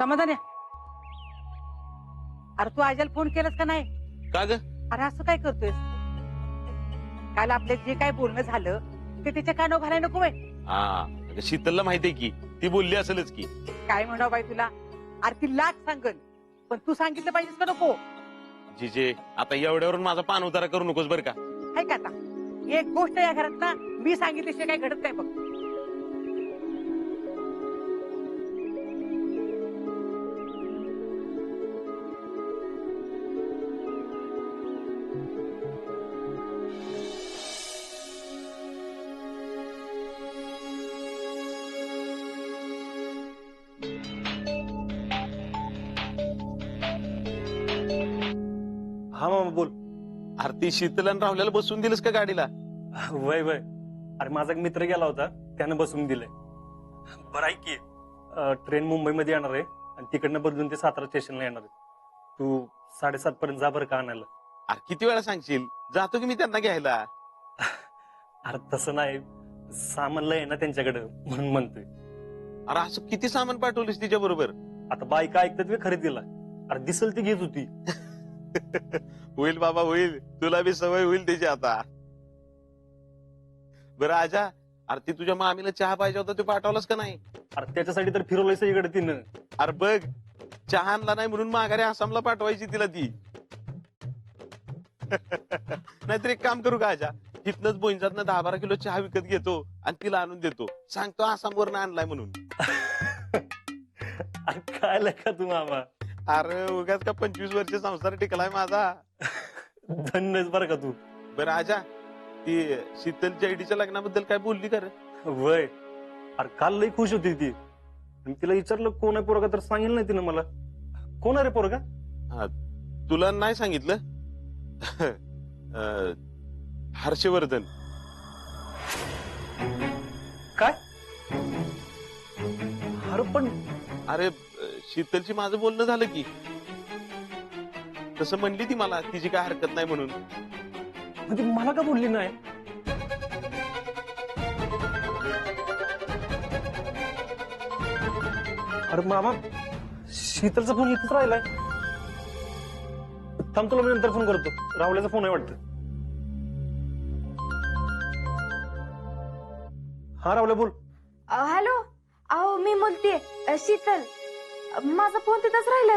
समाधान अरे तू आजल फोन केलास का नाही? का ग? अरे असं काय करतोयस? काल आपले जे काय बोलणं झालं ते त्याच्या कानावर घालाय नको बाई. अगं शीतलला माहितीये की ती बोलली असेलच की. काय म्हणावं बाई तुला? अरे ती लाच सांगल पण तू सांगितलं पाहिजेस का नको? जिजे आता एवढ्यावरून माझा पान उतारा करू नकोस बरं का. आहे का आता एक गोष्ट या घरात ना मी सांगितल्याशिवाय काय घडत नाही बघ. हा मामा बोल. अरे ती शीतलन राहुल्याला बसून दिलंस का गाडीला? वय वय अरे माझा एक मित्र गेला होता त्यानं बसून दिलंय. बरं आहे की ट्रेन मुंबईमध्ये येणार आहे आणि तिकडनं बदलून ते सातारा स्टेशनला येणार आहे. तू 7:30 पर्यंत जा बरं का आणायला. अरे किती वेळा सांगशील? जातो की मी त्यांना घ्यायला. अरे तसं नाही सामान लय आहे ना त्यांच्याकडे म्हणून म्हणतोय. अरे असं किती सामान पाठवलीस तिच्या बरोबर? आता बायका ऐकतात वे खरेदीला. अरे दिसल ती घेत होती. होईल बाबा होईल, तुला बी सवय होईल त्याची आता. बरं आजा, अरे ती तुझ्या मामीला चहा पाहिजे होता तू पाठवलास का नाही? अरे त्याच्यासाठी तर फिरवलंय सगळीकडे तिनं. अरे बघ चहा आणला नाही म्हणून माघारी आसामला पाठवायची तिला ती. नाहीतर एक काम करू का आजा, तिथनच बोईंजातनं 10-12 किलो चहा विकत घेतो आणि तिला आणून देतो. सांगतो आसामवरनं आणलाय म्हणून. अरे काय का तू मामा. अरे उगाच का 25 वर्ष संसार टिकलाय माझा. धन्यच बरं का तू. बरं आजा, ती शीतलच्या आईडीच्या लग्नाबद्दल काय बोलली का रे? वय अरे काल लई खुश होती ती. तिला विचारलं कोण आहे पोरगा तर सांगितलं नाही तिनं मला. कोण आहे रे पोरगा? तुला नाही सांगितलं? हर्षवर्धन. काय? अरे पण अरे शीतलची माझं बोलणं झालं की. तसं म्हणली ती मला तिची काय हरकत नाही म्हणून. म्हणजे मला का बोलली नाही? अरे मामा शीतलचा फोन इथेच राहिलाय. थांब तुला मी नंतर फोन करतो. राहुल्याचा फोन आहे वाटतं. हा राहुल्या बोल. हॅलो अहो मी बोलतेय शीतल. माझा फोन तिथंच राहिला.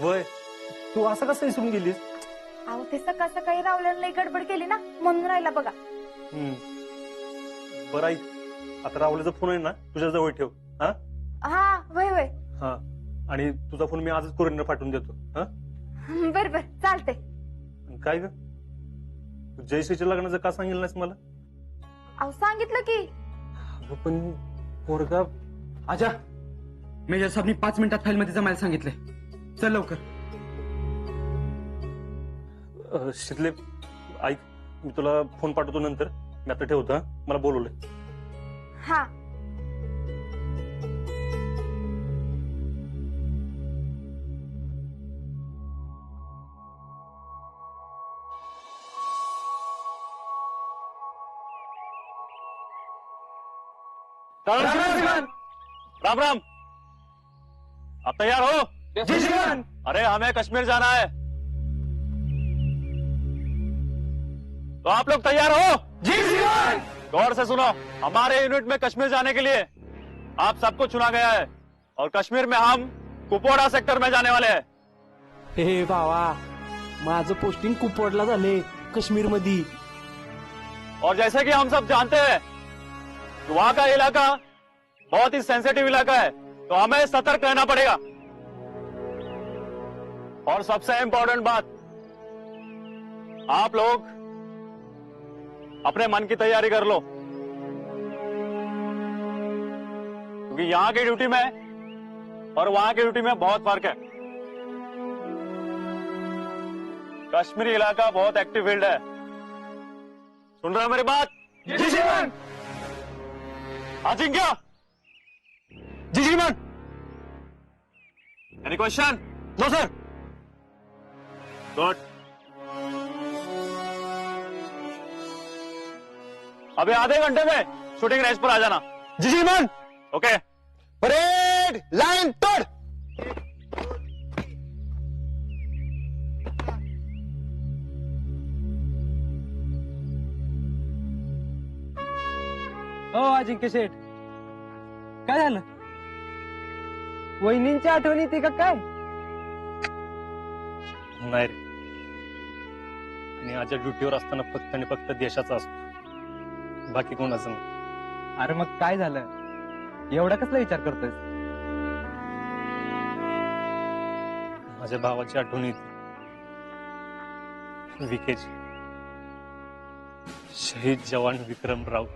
वय तू असं कसं विसरून गेलीस? अहो ते सकाळ सकाळी रावल्याला गडबड केली ना म्हणून राहिला बघा. बरं आई आता राहुल्याचा फोन आहे ना तुझ्या जवळ ठेव. हा हा वय वय. हा आणि तुझा फोन मी आजच कुरिअरनं पाठवून देतो. हा बर बर चालतंय. काय ग तू जयश्रीच्या लग्नाचं का सांगितलं नाहीस मला? अहो सांगितलं की. पण पोरगा आजा मेजर साहेबनी 5 मिनिटात फाईल मध्ये जमायला सांगितलंय. चल लवकर. शितले ऐक मी तुला फोन पाठवतो नंतर. मी आता ठेवतो. हा मला बोलवलंय. हा राम राम. आप तैयार हो? जी श्रीमान. अरे हमें कश्मीर जाना है तो आप लोग तैयार हो? जी श्रीमान. गौर से सुनो. हमारे यूनिट में कश्मीर जाने के लिए आप सबको चुना गया है और कश्मीर में हम कुपवाड़ा सेक्टर में जाने वाले हैं. हे बाबा माझं पोस्टिंग कुपवाडला झाले काश्मीर मध्ये. और जैसे कि हम सब जानते हैं तो वहां का इलाका बहुत ही सेंसिटिव इलाका है तो हमें सतर्क रहना पड़ेगा. और सबसे इंपॉर्टेंट बात आप लोग अपने मन की तैयारी कर लो क्योंकि यहाँ की ड्यूटी में और वहां की ड्यूटी में बहुत फर्क है. कश्मीरी इलाका बहुत एक्टिव फील्ड है. सुन रहे हो मेरी बात? जी श्रीमान. अजिंक्य. जी श्रीमान. Any question? No sir. Good. अभी आधे घंटे में शूटिंग रेंज पर आ जाना. जी श्रीमान. ओके. परेड लाइन तो हो अजिंक्य शेठ, काय झालं? वहिनींची आठवण येते का काय? नाही रे. आणि आजच्या ड्युटीवर असताना फक्त आणि फक्त देशाचा असतो, बाकी कोणाचं नाही. अरे मग काय झालं? एवढा कसला विचार करतोय? माझ्या भावाची आठवण येते, विकेची. शहीद जवान विक्रमराव,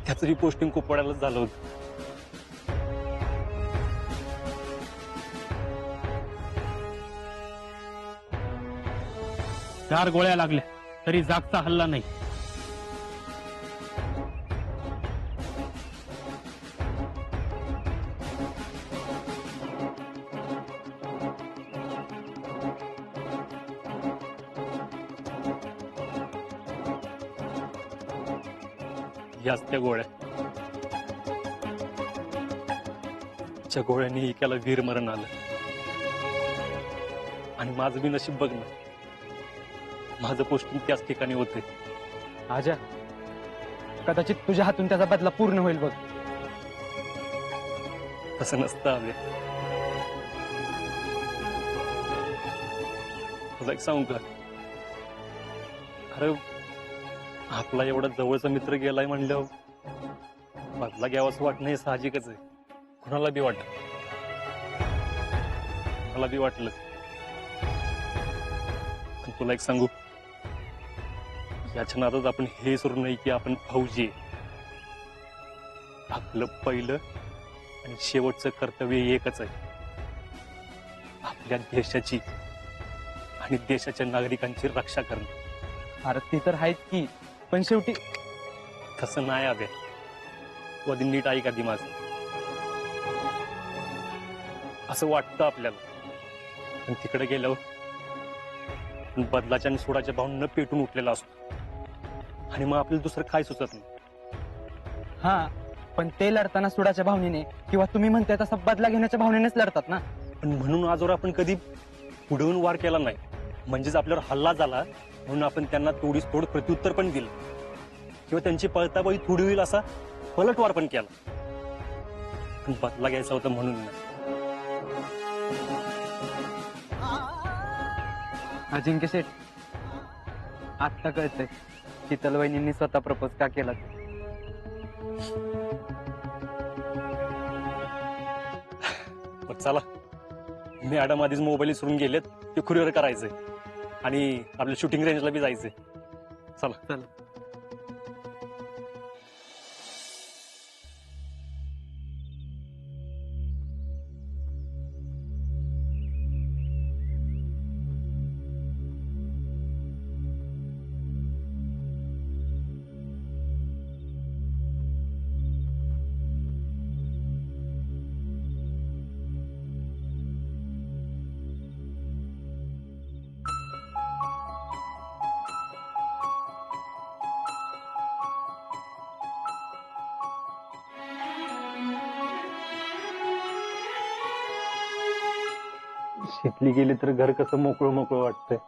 त्याचं पोस्टिंग कुपवाड्यालाच झालं होतं. चार गोळ्या लागल्या तरी जागचा हल्ला नाही. याच त्या गोळ्या, ज्या गोळ्यांनी एकाला वीरमरण आलं. आणि माझं बी नशीब बघ ना, माझं पोस्टिंग त्याच ठिकाणी होते. आजा, कदाचित तुझ्या हातून त्याचा बदला पूर्ण होईल बघ. तसं नसतं हवे. तुला एक सांगू का, अरे आपला एवढा जवळचा मित्र गेलाय म्हणल्यावर बदला घ्यावाच वाटणं हे साहजिकच आहे. कुणाला बी वाटत, मला बी वाटलं. पण तुला एक सांगू, याच्या नादात आपण हे विसरू नाही की आपण फौजी आहे. आपलं पहिलं आणि शेवटचं कर्तव्य एकच आहे, आपल्या देशाची आणि देशाच्या नागरिकांची रक्षा करणं. अरे ती तर आहेच की, पण शेवटी तसं नाही हवे. तू आधी नीट ऐक आधी माझं. असं वाटतं आपल्याला, पण तिकडे गेल्यावर आपण बदलाच्या आणि सोडाच्या भावना पेटून उठलेला असतो. आणि मग आपल्याला दुसरं काय सुचत नाही. हा, पण ते लढताना सुडाच्या भावनेने किंवा तुम्ही म्हणताय तसा बदला घेण्याच्या भावनेनेच लढतात ना. पण म्हणून आजवर आपण कधी पुढवून वार केला नाही. म्हणजेच आपल्यावर हल्ला झाला म्हणून आपण त्यांना तोडीस तोड प्रत्युत्तर पण दिलं, किंवा त्यांची पळताबाई थोडी होईल असा पलटवार पण केला. पण बदला घ्यायचा होता म्हणून नाही. अजिंक्य शेठ, आत्ता कळतंय शीतल वहिनींनी स्वतः प्रपोज का केला. बरं चला, मॅडम आधीच मोबाईल विसरून गेलेत, ते कुरिअर करायचंय आणि आपल्या शूटिंग रेंजला बी जायचंय. चला चला. शिकली गेली तर घर कसं मोकळं मोकळं वाटतंय.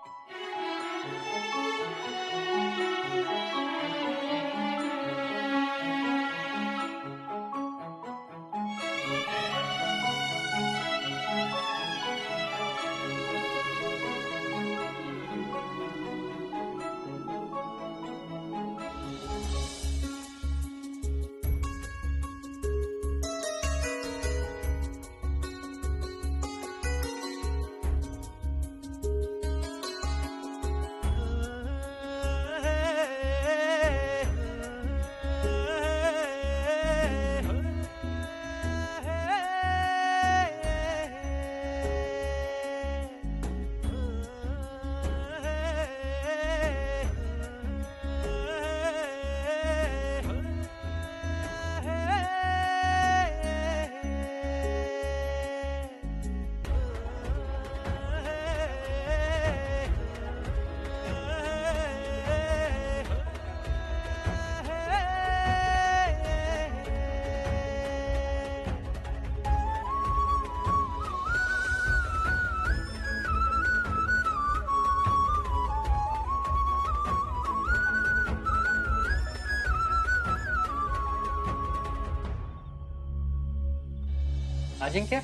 अजिंक्य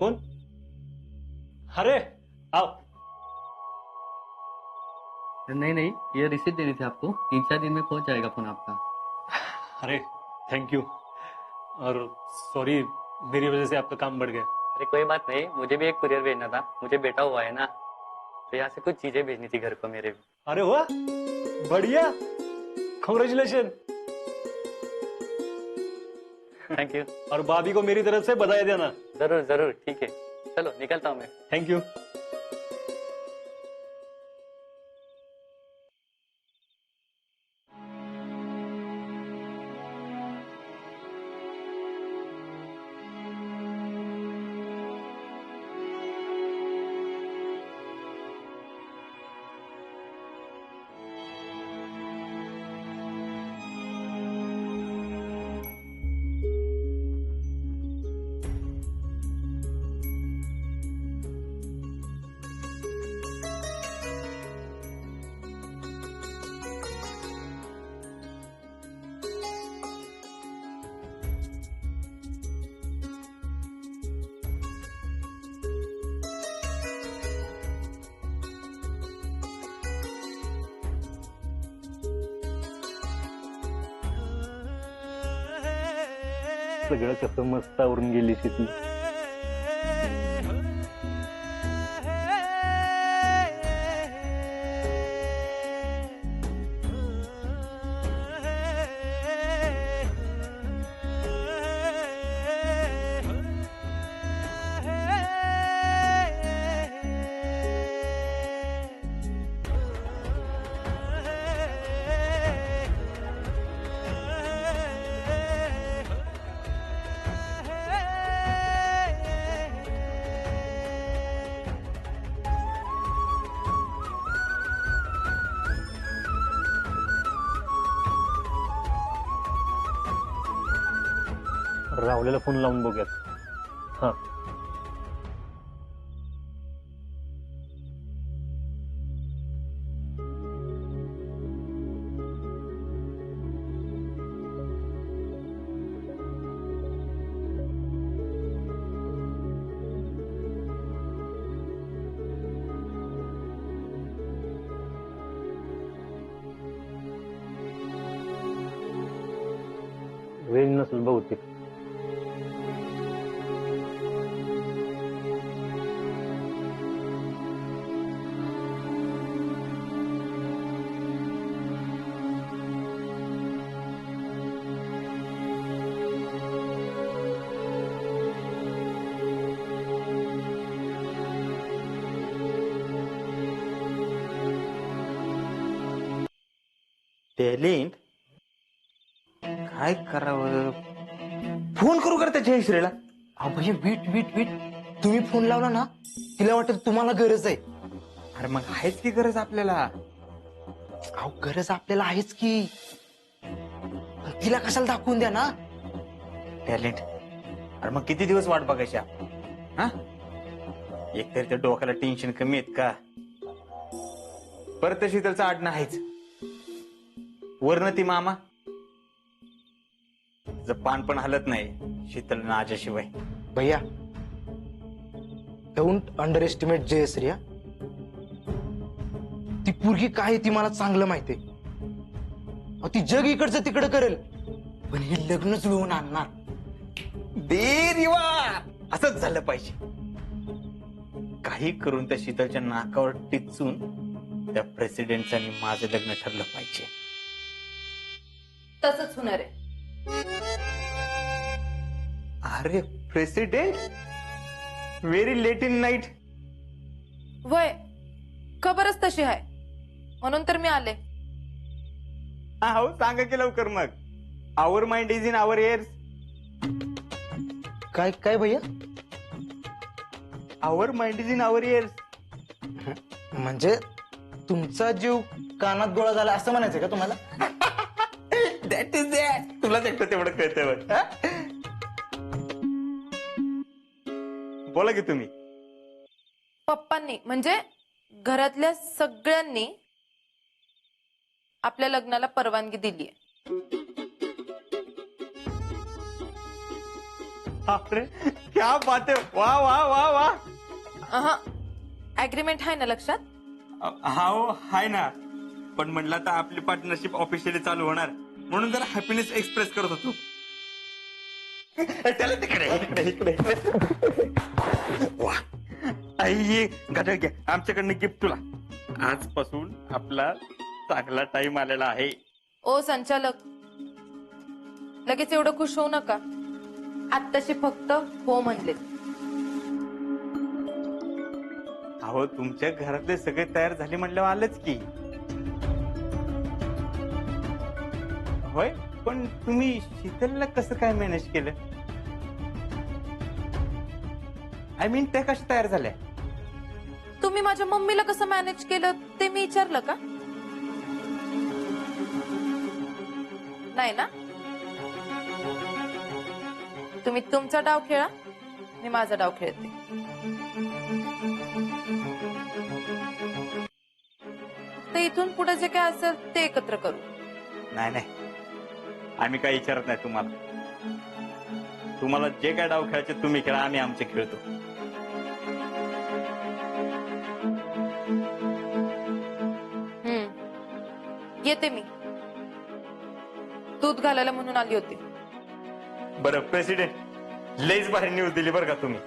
कौन? अरे आओ। नहीं नहीं, ये रिसीट देनी थी आपको। 3-4 दिन में पहुंच जाएगा फोन आपका। अरे थैंक यू, और सॉरी मेरी वजह से आपका काम बढ़ गया। अरे कोई बात नहीं, मुझे भी एक कुरियर भेजना था, मुझे बेटा हुआ है ना, तो यहाँ से कुछ चीजें भेजनी थी घर को मेरे भी। अरे वाह, बढ़िया, कांग्रेचुलेशन। Thank you. और भाभी को मेरी तरफ से बधाई देना। जरूर जरूर, ठीक है, चलो निकलता हूँ मैं। Thank you. सगळं कसं मस्त आवरून गेली शेती. रावलेला फोन लावून बघूयात. हा रेंज नसेल बहुतेक. टॅलेंट काय करावं? फोन करू कर त्याच्या हिसरीला. अहो भैया वेट वेट वेट, तुम्ही फोन लावला ना तिला वाटेल तुम्हाला गरज आहे. अरे मग आहेच की गरज आपल्याला. अहो गरज आपल्याला आहेच की, पण तिला कशाला दाखवून द्या ना. टॅलेंट, अरे मग किती दिवस वाट बघायच्या? हा, एकतरी त्या डोक्याला टेन्शन कमी आहेत का? परत त्या शीतलचं आडणं आहेच, वरनं ती मामा. पान पण हलत नाही शीतल नाच्याशिवाय. भैया डोंट अंडर एस्टिमेट जयश्री. ती पोरगी काय ती मला चांगलं माहितीये. ती जग इकडचं तिकडं करेल, पण हे लग्न जुळवून आणणार. देवा, असंच झालं पाहिजे. काही करून त्या शीतलच्या नाकावर टिचून त्या प्रेसिडेंटचं आणि माझं लग्न ठरलं पाहिजे. तसंच होणार आहे. अरे president, very late in night. वय खबरच तशी आहे, म्हणून तर मी आले. हो, सांगा की लवकर मग. Our mind is in our ears. काय काय भैया? Our mind is in our ears. म्हणजे तुमचा जीव कानात गोळा झाला असं म्हणायचं का तुम्हाला? That is that. तुला एकटं तेवढं कळतंय बघ. बोला की तुम्ही. पप्पांनी म्हणजे घरातल्या सगळ्यांनी आपल्या लग्नाला परवानगी दिली आहे. बापरे क्या बात आहे, वा वा वा वा. अग्रीमेंट आहे ना लक्षात? हा हो हाय ना, पण म्हणलं आता आपली पार्टनरशिप ऑफिशियली चालू होणार म्हणून जरा हॅपीनेस एक्सप्रेस करत होतो. त्याला तिकडे इकडे इकडे वा. आई घड्याळ घ्या, आमच्याकडनं गिफ्ट तुला. आजपासून आपला चांगला टाइम आलेला आहे. ओ संचालक, लगेच एवढं खुश होऊ नका. आत्ताशी फक्त हो म्हणले. अहो तुमच्या घरातले सगळे तयार झाले म्हणल्यावर आलंच की. होय, पण तुम्ही शीतलला कसं काय मॅनेज केलं? आय मीन त्या कशा तयार झाल्या? तुम्ही माझ्या मम्मीला कसं मॅनेज केलं ते मी विचारलं का? नाही ना? तुम्ही तुमचा डाव खेळा, मी माझा डाव खेळते. तर इथून पुढे जे काय असेल ते एकत्र करू. नाही नाही, आम्ही काही विचारत नाही तुम्हाला. तुम्हाला जे काय डाव खेळायचे तुम्ही खेळा, आम्ही आमचे खेळतो. येते मी. दूध घालायला म्हणून आली होती. बरं प्रेसिडेंट, लईच भारी न्यूज दिली बरं का तुम्ही.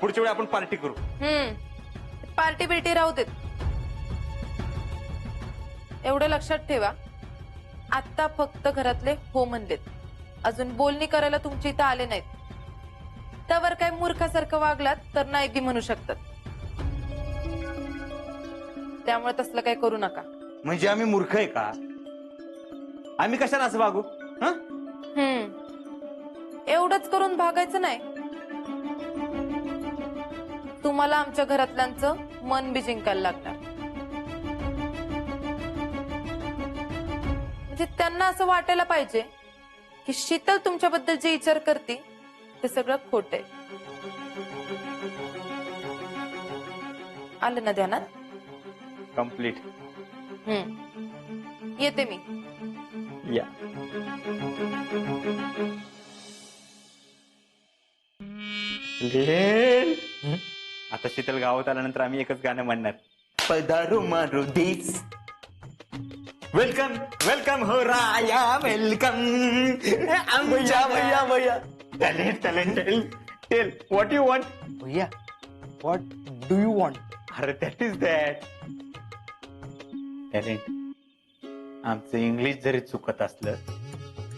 पुढच्या वेळी आपण पार्टी करू. पार्टी बिर्टी राहू देत. एवढं लक्षात ठेवा, आता फक्त घरातले हो म्हणलेत. अजून बोलणी करायला तुमच्या इथं आले नाहीत. त्यावर काय मूर्खासारखं वागलात तर नाही बी म्हणू शकतात. त्यामुळे तसलं काही करू नका. म्हणजे आम्ही मूर्ख आहे का? आम्ही कशाला असं वागू? एवढंच करून भागायचं नाही. तुम्हाला आमच्या घरातल्यांचं मन बी जिंकायला लागणार. म्हणजे त्यांना असं वाटायला पाहिजे की शीतल तुमच्याबद्दल जे विचार करते ते सगळं खोट आहे. आलं ना ध्यानात? कम्प्लीट. येते मी. या. आता शीतल गावात आल्यानंतर आम्ही एकच गाणं म्हणणार. पदारू मारू दिस, वेलकम वेलकम हो राया वेलकम. भैया भैया भैया, talent talent. Tell what you want. भैया, व्हॉट डू यू वॉन्ट? अरे दॅट इज दॅट. टॅलेंट. आमचं इंग्लिश जरी चुकत असलं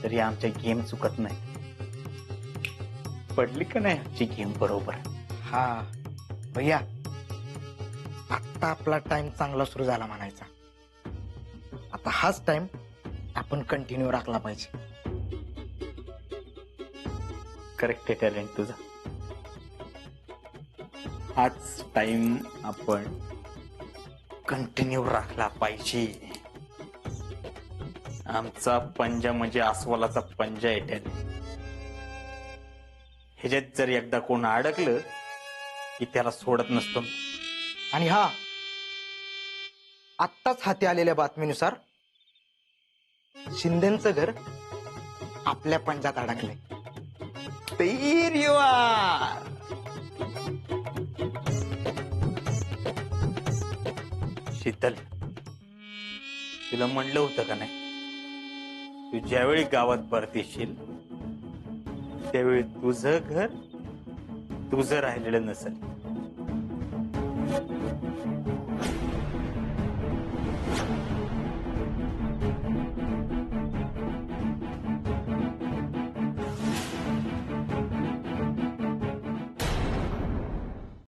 तरी आमच्या गेम चुकत नाही. पडली का नाही आमची गेम बरोबर? हा भैया, आता आपला टाइम चांगला सुरू झाला म्हणायचा. आता हाच टाइम आपण कंटिन्यू राखला पाहिजे. करेक्ट आहे टॅलेंट तुझा. हाच टाइम आपण कंटिन्यू राखला पाहिजे. आमचा पंजा म्हणजे अस्वलाचा पंजा आहे टॅलेंट. ह्याच्यात जर एकदा कोण अडकलं की त्याला सोडत नसतो. आणि हा, आत्ताच हाती आलेल्या बातमीनुसार शिंदेचं घर आपल्या पंजात अडकलंय. शीतल, तुला म्हणलं होतं का नाही, तू ज्यावेळी गावात परत येशील त्यावेळी तुझं घर तुझं राहिलेलं नसेल.